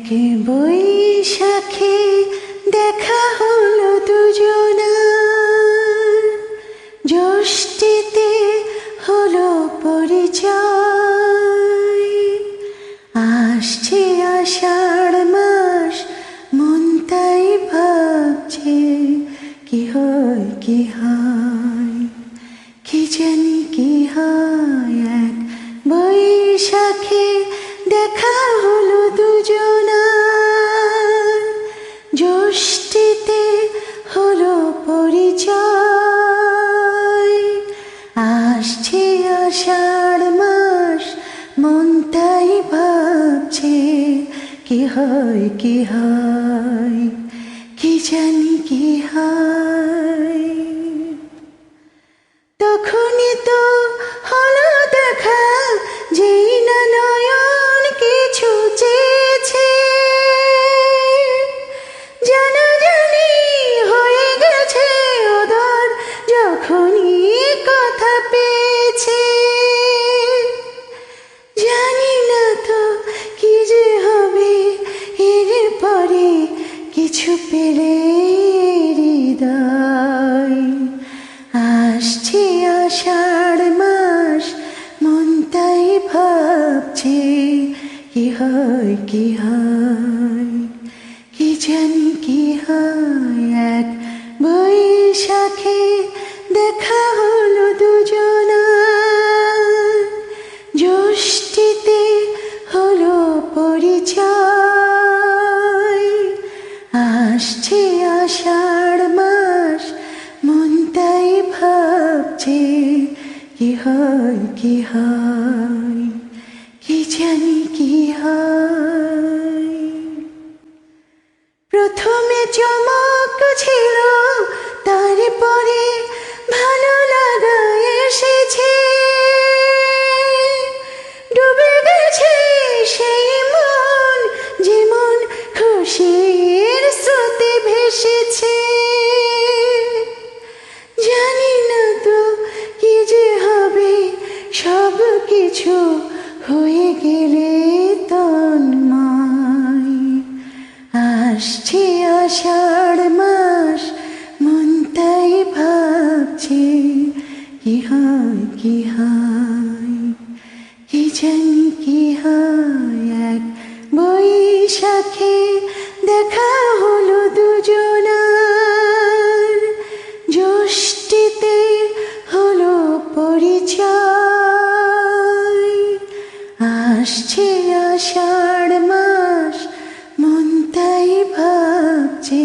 এক বৈশাখে দেখা হলো দুজনার, জ্যৈষ্ঠীতে হলো পরিচয়। আসছে আষাঢ় মাস, মন তাই ভাবছে কি হয় কি হয়, কি জানি কি হয়। এক বৈশাখে দেখা হলো দুজনার, জ্যৈষ্ঠীতে হলো পরিচয়। আসছে আষাঢ় মাস, মন তাই ভাবছে কি হয় কি হয়, কি জানি কি হয়। তখনই তো হলো দেখা, যেই না নয়ন কিছু চেয়েছে, জানাজানি হয়ে গেছে ওদের যখনই কথা পেয়েছে। জানি না তো কি যে হবে এর পরে, কিছু পেলে হৃদয়। আসছে আষাঢ় মাস, মন তাই ভাবছে কি হয় কি হয়, কি জানি কি হয়। এক বৈশাখে দেখা হলো দুজনার, জ্যৈষ্ঠীতে হলো পরিচয়। আসছে আষাঢ় মাস, মন তাই ভাবছে কি হয় কি হয়, কি জানি কি হয়। প্রথমে চমক ছিল, তারপরে ভালো লাগা এসেছে, ডুবে গেছে সেই মন, যেমন খুশির স্রোতে ভেসেছে। জানি না তো কি যে হবে, সব কিছু হয়ে গেলে তন্ময়। আসছে আষাঢ় মাস, মন তাই ভাবছে কি হয় কি হয়, কি জানি কি হয়। এক বৈশাখে দেখা হলো দুজনার, জ্যৈষ্ঠীতে হলো পরিচয়। আসছে আষাঢ় মাস, মন তাই ভাবছে